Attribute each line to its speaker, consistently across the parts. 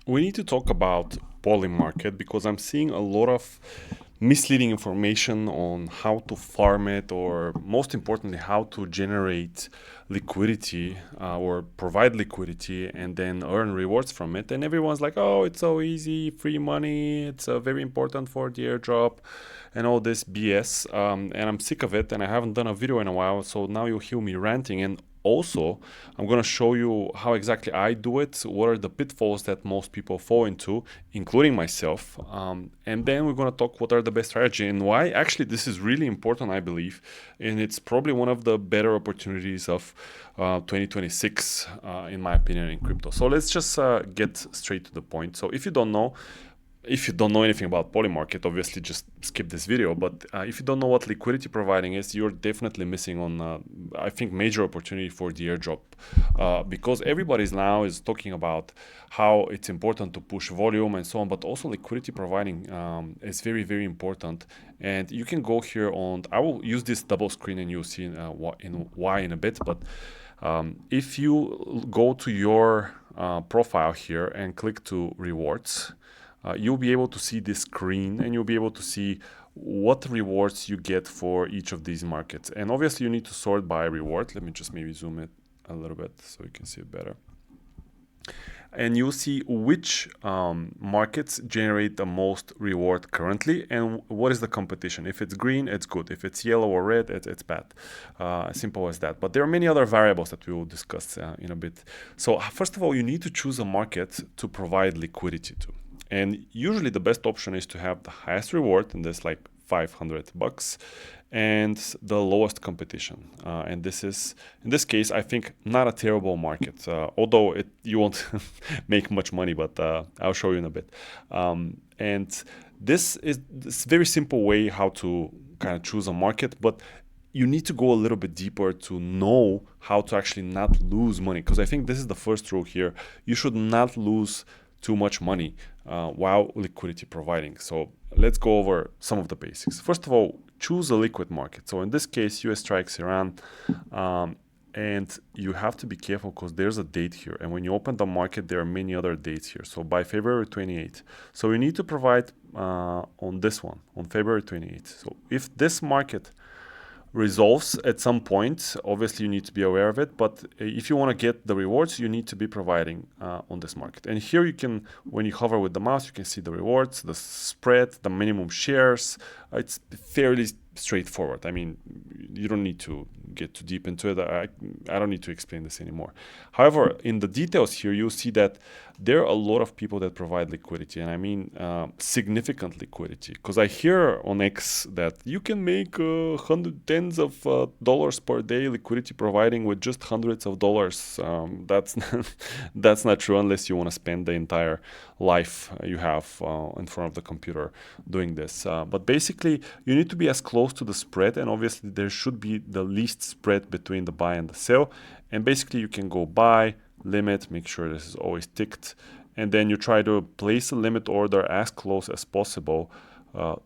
Speaker 1: we need to talk about Polymarket because I'm seeing a lot of misleading information on how to farm it, or most importantly, how to generate liquidity or provide liquidity and then earn rewards from it. And everyone's like, oh, it's so easy, free money, it's very important for the airdrop and all this BS. And I'm sick of it and I haven't done a video in a while. So now you'll hear me ranting. And also, I'm going to show you how exactly I do it, what are the pitfalls that most people fall into, including myself. And then we're going to talk what are the best strategy and why actually this is really important, I believe. And it's probably one of the better opportunities of 2026, in my opinion, in crypto. So let's just get straight to the point. So if you don't know anything about Polymarket, obviously just skip this video. But if you don't know what liquidity providing is, you're definitely missing on, I think, major opportunity for the airdrop. Because everybody's now is talking about how it's important to push volume and so on, but also liquidity providing is very, very important. And you can go here on, I will use this double screen and you'll see why in a bit. But if you go to your profile here and click to rewards, you'll be able to see this screen and you'll be able to see what rewards you get for each of these markets. And obviously you need to sort by reward. Let me just maybe zoom it a little bit so you can see it better. And you'll see which markets generate the most reward currently and what is the competition. If it's green, it's good. If it's yellow or red, it's bad. Simple as that. But there are many other variables that we will discuss in a bit. So first of all, you need to choose a market to provide liquidity to. And usually the best option is to have the highest reward, and that's like $500, and the lowest competition. And this is, in this case, I think not a terrible market, although you won't make much money, but I'll show you in a bit. And this is this very simple way how to kind of choose a market, but you need to go a little bit deeper to know how to actually not lose money. Because I think this is the first rule here. You should not lose too much money while liquidity providing. So let's go over some of the basics. First of all, choose a liquid market. So in this case, US strikes Iran, and you have to be careful because there's a date here. And when you open the market, there are many other dates here. So by February 28th. So you need to provide on this one, on February 28th. So if this market resolves at some point, obviously you need to be aware of it, but if you want to get the rewards, you need to be providing on this market. And here you can, when you hover with the mouse, you can see the rewards, the spread, the minimum shares. It's fairly straightforward. I mean, you don't need to get too deep into it. I don't need to explain this anymore. However, in the details here, you'll see that there are a lot of people that provide liquidity, and I mean significant liquidity. Because I hear on X that you can make tens of dollars per day liquidity providing with just hundreds of dollars. That's that's not true unless you want to spend the entire life you have in front of the computer doing this. But basically, you need to be as close to the spread, and obviously there should be the least spread between the buy and the sell. And basically you can go buy, limit, make sure this is always ticked, and then you try to place a limit order as close as possible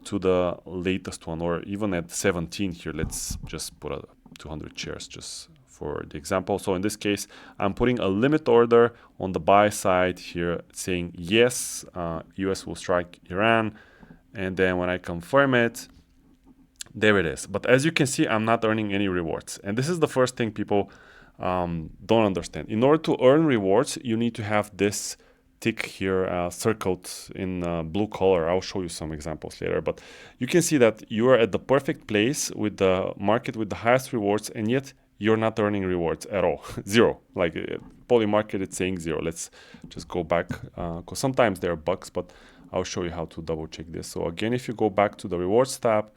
Speaker 1: to the latest one, or even at 17 here. Let's just put a 200 shares just for the example. So in this case, I'm putting a limit order on the buy side here saying yes, US will strike Iran, and then when I confirm it, there it is. But as you can see, I'm not earning any rewards. And this is the first thing people don't understand. In order to earn rewards, you need to have this tick here circled in blue color. I'll show you some examples later. But you can see that you are at the perfect place with the market with the highest rewards, and yet you're not earning rewards at all. Zero. Like Polymarket, it's saying zero. Let's just go back because sometimes there are bugs, but I'll show you how to double check this. So again, if you go back to the rewards tab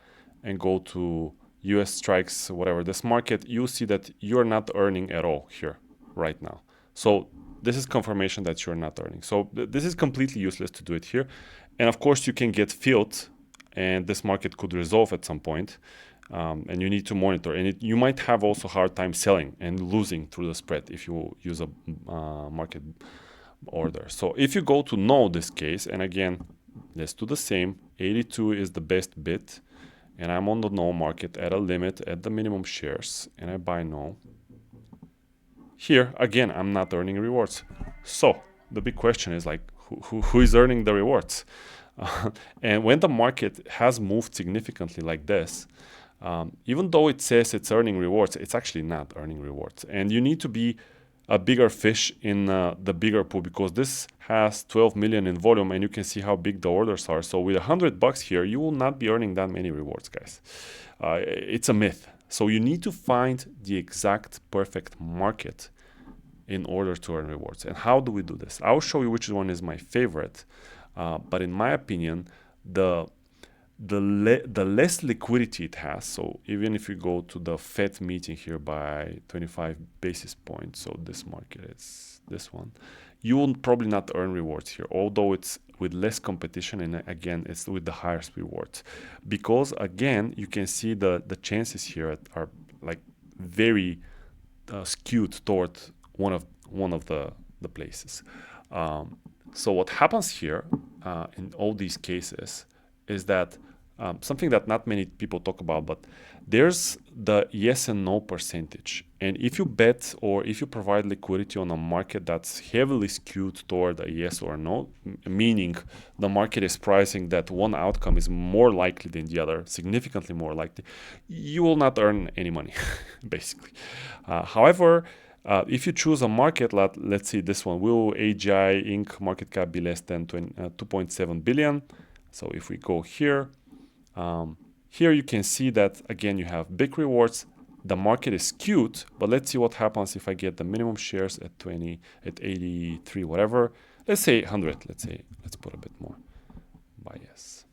Speaker 1: and go to US strikes, whatever, this market, you see that you're not earning at all here right now. So this is confirmation that you're not earning. So this is completely useless to do it here. And of course you can get filled and this market could resolve at some point, and you need to monitor. And you might have also hard time selling and losing through the spread if you use a market order. So if you go to no this case, and again, let's do the same, 82 is the best bid. And I'm on the no market at a limit at the minimum shares, and I buy no. Here, again, I'm not earning rewards. So the big question is like, who is earning the rewards? And when the market has moved significantly like this, even though it says it's earning rewards, it's actually not earning rewards. And you need to be a bigger fish in the bigger pool, because this has 12 million in volume, and you can see how big the orders are. So with $100 here, you will not be earning that many rewards, guys. It's a myth. So you need to find the exact perfect market in order to earn rewards. And how do we do this? I'll show you which one is my favorite. But in my opinion, the less liquidity it has, so even if you go to the Fed meeting here by 25 basis points, so this market is this one, you will probably not earn rewards here, although it's with less competition, and again, it's with the highest rewards. Because again, you can see the chances here are like very skewed toward one of the places. So what happens here in all these cases is that something that not many people talk about, but there's the yes and no percentage. And if you bet or if you provide liquidity on a market that's heavily skewed toward a yes or no, meaning the market is pricing that one outcome is more likely than the other, significantly more likely, you will not earn any money, basically. However, if you choose a market, let's see this one, will AGI Inc. market cap be less than 2.7 billion? So if we go here, here you can see that again you have big rewards. The market is skewed, but let's see what happens if I get the minimum shares at 20, at 83, whatever. Let's say 100. Let's put a bit more. Bias.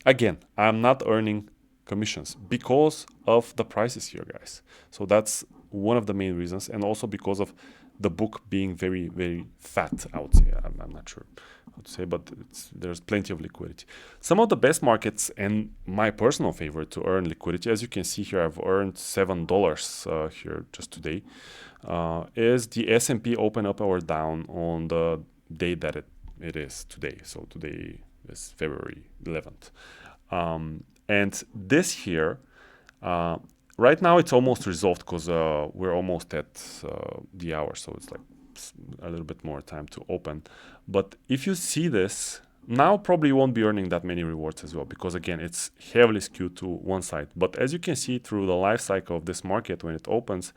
Speaker 1: Again, I'm not earning commissions because of the prices here, guys. So that's one of the main reasons, and also because of the book being very, very fat, I would say. I'm not sure how to say, but there's plenty of liquidity. Some of the best markets, and my personal favorite to earn liquidity, as you can see here, I've earned $7 here just today, is the S&P open up or down on the day that it is today. So today is February 11th. And this here, right now it's almost resolved because we're almost at the hour, so it's like a little bit more time to open. But if you see this, now probably you won't be earning that many rewards as well, because again, it's heavily skewed to one side. But as you can see through the life cycle of this market, when it opens,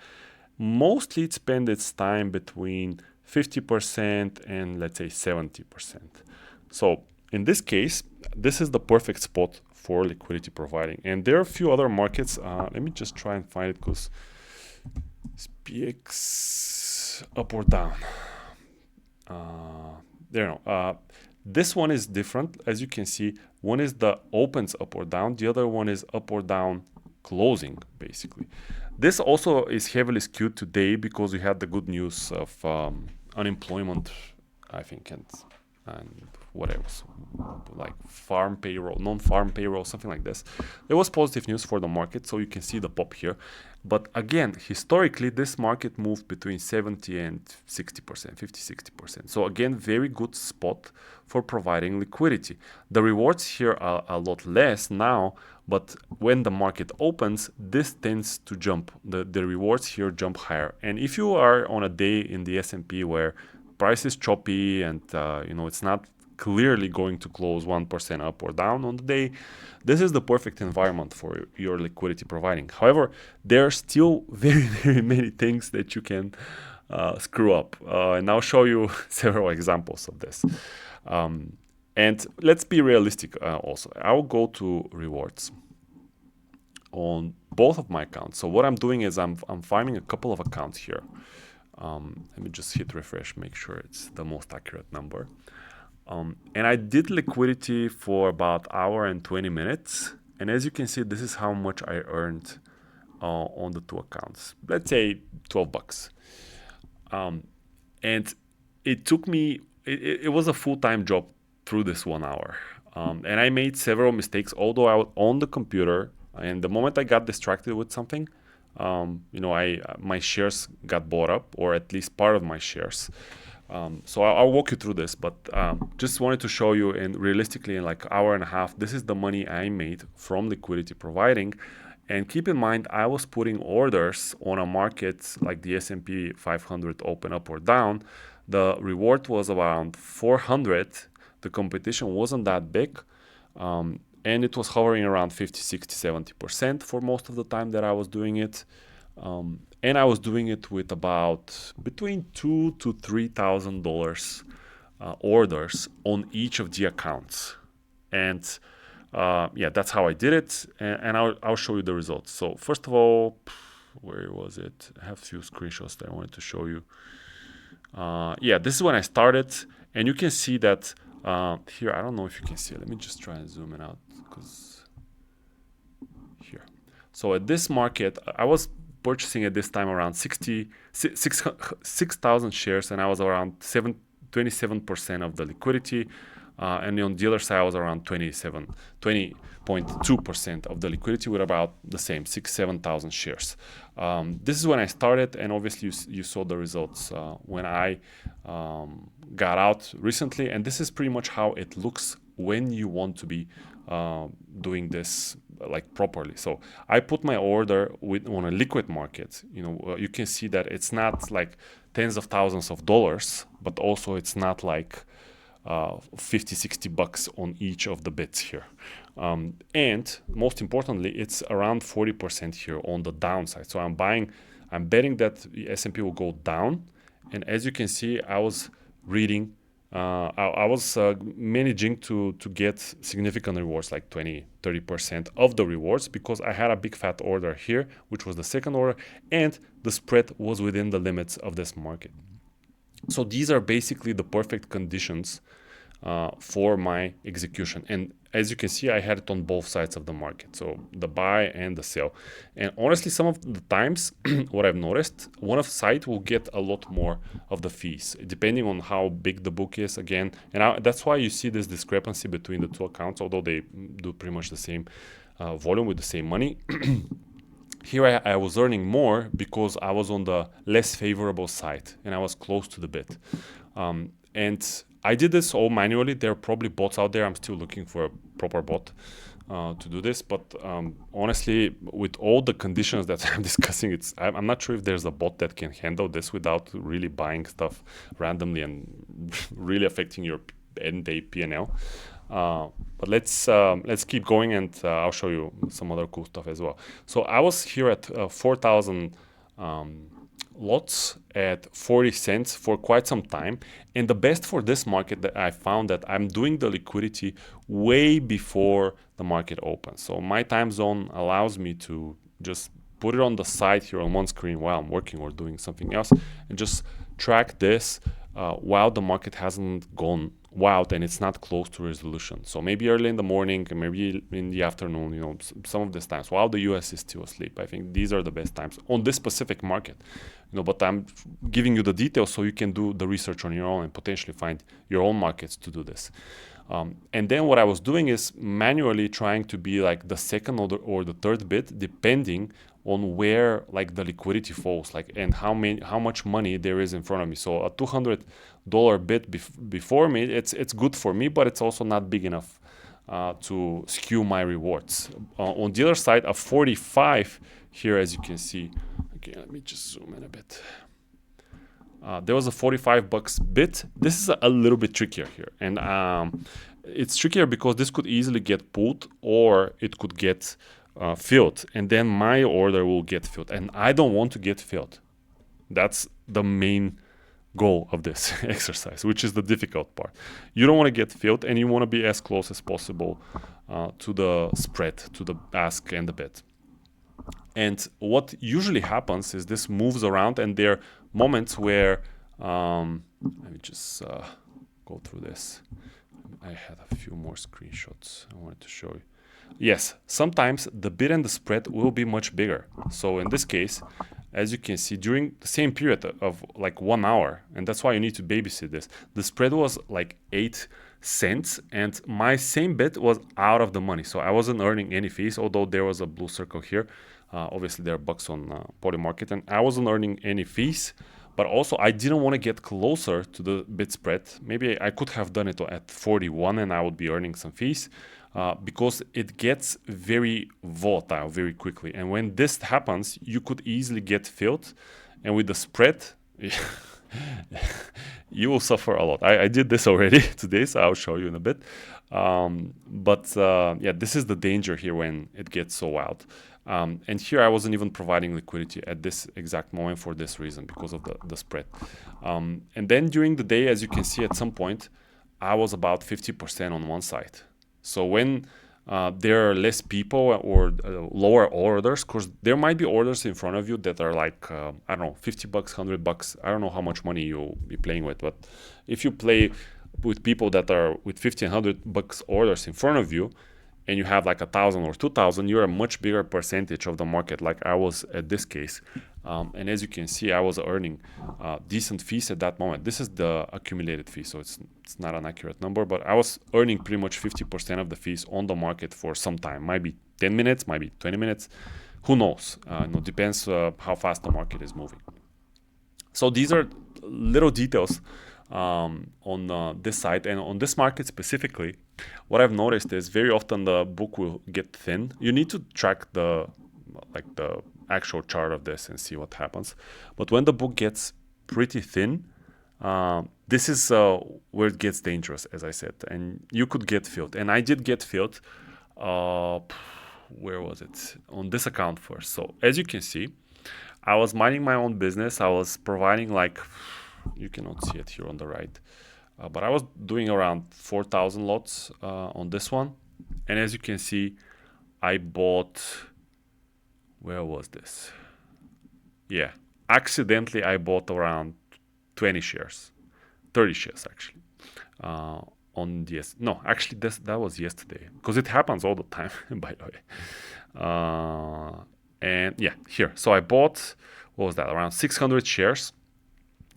Speaker 1: mostly it spends its time between 50% and let's say 70%. So in this case, this is the perfect spot for liquidity providing. And there are a few other markets. Let me just try and find it, because SPX up or down. There you go. This one is different. As you can see, one is the opens up or down. The other one is up or down closing, basically. This also is heavily skewed today because we had the good news of unemployment, I think, and what else, like farm payroll, non-farm payroll, something like this. There was positive news for the market, so you can see the pop here. But again, historically, this market moved between 70 and 60%, 50-60%. So again, very good spot for providing liquidity. The rewards here are a lot less now, but when the market opens, this tends to jump. The rewards here jump higher. And if you are on a day in the S&P where price is choppy and it's not clearly going to close 1% up or down on the day, this is the perfect environment for your liquidity providing. However, there are still very, very many things that you can screw up. And I'll show you several examples of this. And let's be realistic also. I'll go to rewards on both of my accounts. So what I'm doing is I'm farming a couple of accounts here. Let me just hit refresh, make sure it's the most accurate number. And I did liquidity for about hour and 20 minutes. And as you can see, this is how much I earned on the two accounts. Let's say $12. And it took me, it was a full-time job through this 1 hour. And I made several mistakes, although I was on the computer. And the moment I got distracted with something, my shares got bought up, or at least part of my shares. So I'll walk you through this, but just wanted to show you, and realistically in like hour and a half, this is the money I made from liquidity providing. And keep in mind, I was putting orders on a market like the S&P 500 open up or down the reward was around 400. The competition wasn't that big. And it was hovering around 50, 60, 70% for most of the time that I was doing it. And I was doing it with about between $2,000 to $3,000 orders on each of the accounts. And yeah, that's how I did it. And I'll show you the results. So first of all, where was it? I have a few screenshots that I wanted to show you. Yeah, this is when I started. And you can see that here, I don't know if you can see it. Let me just try and zoom it out. Because here. So at this market, I was purchasing at this time around 6,000 shares, and I was around 27% of the liquidity. And on the other side, I was around 20.2% of the liquidity with about the same 7,000 shares. This is when I started, and obviously you saw the results when I got out recently. And this is pretty much how it looks when you want to be doing this like properly. So I put my order on a liquid market. You can see that it's not like tens of thousands of dollars, but also it's not like 50, 60 bucks on each of the bits here. And most importantly, it's around 40% here on the downside. So I'm betting that the S&P will go down. And as you can see, I was reading, I was managing to get significant rewards, like 20, 30% of the rewards, because I had a big fat order here, which was the second order, and the spread was within the limits of this market. So these are basically the perfect conditions for my execution. And as you can see, I had it on both sides of the market, so the buy and the sell. And honestly, some of the times, what I've noticed, one of the side will get a lot more of the fees, depending on how big the book is again. And that's why you see this discrepancy between the two accounts, although they do pretty much the same volume with the same money. Here I was earning more because I was on the less favorable side and I was close to the bid. And I did this all manually. There are probably bots out there. I'm still looking for a proper bot to do this. But honestly, with all the conditions that I'm discussing, I'm not sure if there's a bot that can handle this without really buying stuff randomly and really affecting your end-day P&L. But let's keep going, and I'll show you some other cool stuff as well. So I was here at 4,000 lots at 40 cents for quite some time. And the best for this market that I found that I'm doing the liquidity way before the market opens. So my time zone allows me to just put it on the side here on one screen while I'm working or doing something else and just track this while the market hasn't gone wild and it's not close to resolution. So maybe early in the morning and maybe in the afternoon, some of these times while the US is still asleep. I think these are the best times on this specific market. But I'm giving you the details so you can do the research on your own and potentially find your own markets to do this. And then what I was doing is manually trying to be like the second or the third bid, depending on where like the liquidity falls, and how much money there is in front of me. So a $200 bid before me, it's good for me, but it's also not big enough to skew my rewards. On the other side, a 45 here, as you can see. Okay, let me just zoom in a bit. There was a 45 bucks bid. This is a little bit trickier here, and it's trickier because this could easily get pulled or it could get filled, and then my order will get filled, and I don't want to get filled. That's the main goal of this exercise, which is the difficult part. You don't want to get filled, and you want to be as close as possible to the spread, to the ask and the bid. And what usually happens is this moves around, and there are moments where let me just go through this. I had a few more screenshots I wanted to show you. Yes, sometimes the bid and the spread will be much bigger. So in this case, as you can see, during the same period of like 1 hour, and that's why you need to babysit this, the spread was like 8 cents, and my same bid was out of the money. So I wasn't earning any fees, although there was a blue circle here. Obviously, there are bucks on Polymarket, and I wasn't earning any fees. But also, I didn't want to get closer to the bid spread. Maybe I could have done it at 41, and I would be earning some fees. Because it gets very volatile very quickly. And when this happens, you could easily get filled. And with the spread, you will suffer a lot. I did this already today, so I'll show you in a bit. But yeah, this is the danger here when it gets so wild. And here I wasn't even providing liquidity at this exact moment for this reason, because of the spread. And then during the day, as you can see, at some point, I was about 50% on one side. So when there are less people or lower orders, because there might be orders in front of you that are like, I don't know, 50 bucks, 100 bucks. I don't know how much money you'll be playing with, but if you play with people that are with 50 and 100 bucks orders in front of you, and you have like 1,000 or 2,000, you're a much bigger percentage of the market, like I was at this case. And as you can see, I was earning decent fees at that moment. This is the accumulated fee, so it's not an accurate number, but I was earning pretty much 50% of the fees on the market for some time. Might be 10 minutes, might be 20 minutes. Who knows? Depends how fast the market is moving. So these are little details on this side, and on this market specifically, what I've noticed is very often the book will get thin. You need to track the actual chart of this and see what happens. But when the book gets pretty thin, this is where it gets dangerous, as I said, and you could get filled. And I did get filled. Where was it? On this account first. So as you can see, I was minding my own business. I was providing, like, you cannot see it here on the right, but I was doing around 4,000 lots on this one. And as you can see, I bought, where was this? Yeah, accidentally I bought around 20 shares, 30 shares actually. On yes, no, actually that was yesterday, because it happens all the time, by the way. And yeah, here. So I bought, what was that, around 600 shares.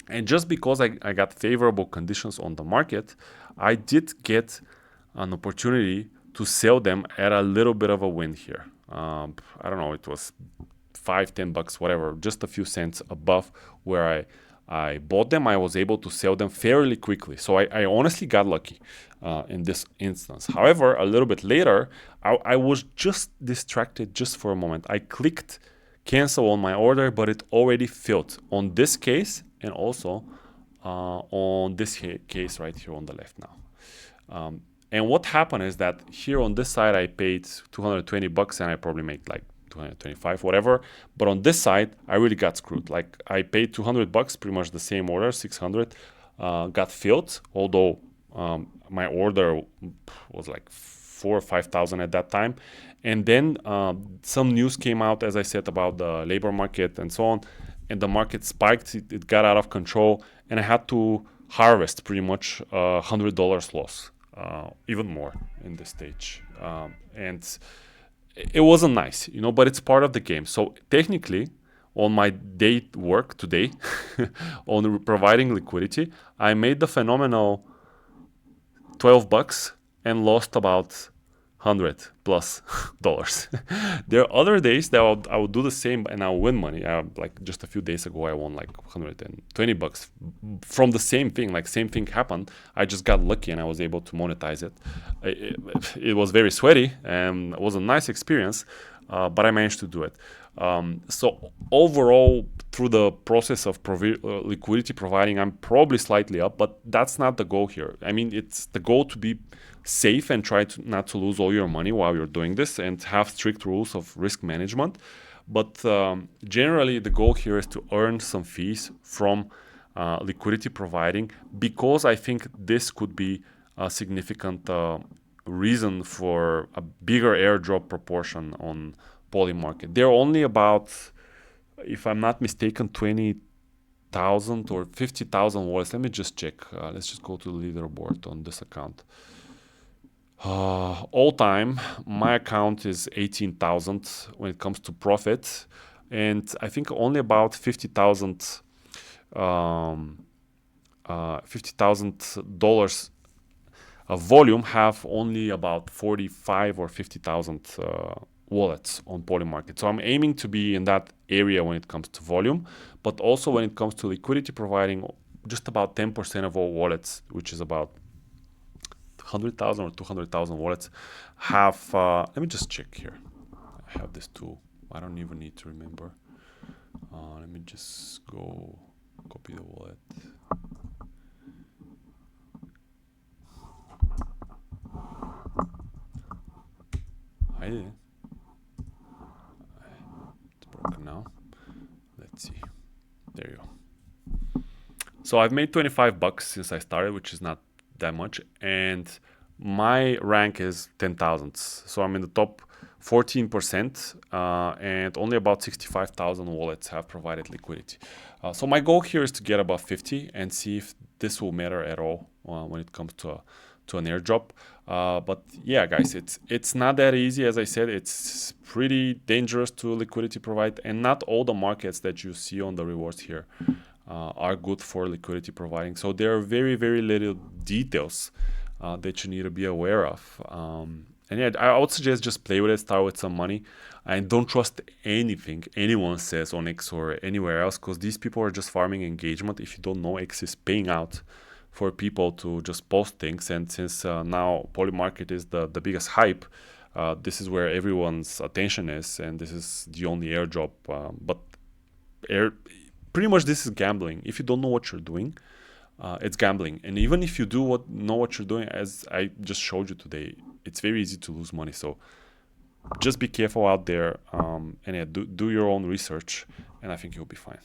Speaker 1: And just because I got favorable conditions on the market, I did get an opportunity to sell them at a little bit of a win here. I don't know, it was 5-10 bucks, whatever, just a few cents above where I bought them. I was able to sell them fairly quickly. So I honestly got lucky in this instance. However, a little bit later, I was just distracted just for a moment. I clicked cancel on my order, but it already filled on this case, and also on this case right here on the left now. And what happened is that here on this side, I paid 220 bucks and I probably made like 225, whatever. But on this side, I really got screwed. Like, I paid 200 bucks, pretty much the same order, 600, got filled, although my order was like 4,000 or 5,000 at that time. And then some news came out, as I said, about the labor market and so on. And the market spiked, it got out of control, and I had to harvest pretty much $100 loss, even more in this stage. And it wasn't nice, but it's part of the game. So technically, on my day work today, on providing liquidity, I made the phenomenal 12 bucks and lost about 100 plus dollars. There are other days that I would do the same and I'll win money. Like just a few days ago, I won like 120 bucks from the same thing. Like, same thing happened. I just got lucky and I was able to monetize it. It was very sweaty and it was a nice experience, but I managed to do it. So overall, through the process of liquidity providing, I'm probably slightly up, but that's not the goal here. I mean, it's the goal to be safe and try to not to lose all your money while you're doing this, and have strict rules of risk management. But generally, the goal here is to earn some fees from liquidity providing, because I think this could be a significant reason for a bigger airdrop proportion on Polymarket. They're only about, if I'm not mistaken, 20,000 or 50,000 wallets. Let me just check. Let's just go to the leaderboard on this account. All time, my account is 18,000 when it comes to profit, and I think only about 50,000 $50,000 of volume have only about 45 or 50,000 wallets on Polymarket. So I'm aiming to be in that area when it comes to volume, but also when it comes to liquidity providing, just about 10% of all wallets, which is about 100,000 or 200,000 wallets, have, let me just check here. I have this tool. I don't even need to remember. Let me just go Copy the wallet. I did. It's broken now. Let's see. There you go. So I've made 25 bucks since I started, which is not that much, and my rank is 10,000. So I'm in the top 14%, and only about 65,000 wallets have provided liquidity. So my goal here is to get above 50 and see if this will matter at all when it comes to an airdrop. But yeah, guys, it's not that easy. As I said, it's pretty dangerous to liquidity provide, and not all the markets that you see on the rewards here are good for liquidity providing. So there are very, very little details that you need to be aware of. And yeah, I would suggest just play with it, start with some money, and don't trust anything anyone says on X or anywhere else, because these people are just farming engagement. If you don't know, X is paying out for people to just post things. And since now Polymarket is the biggest hype, this is where everyone's attention is, and this is the only airdrop. But pretty much this is gambling. If you don't know what you're doing, it's gambling. And even if you know what you're doing, as I just showed you today, it's very easy to lose money. So just be careful out there, and yeah, do your own research, and I think you'll be fine.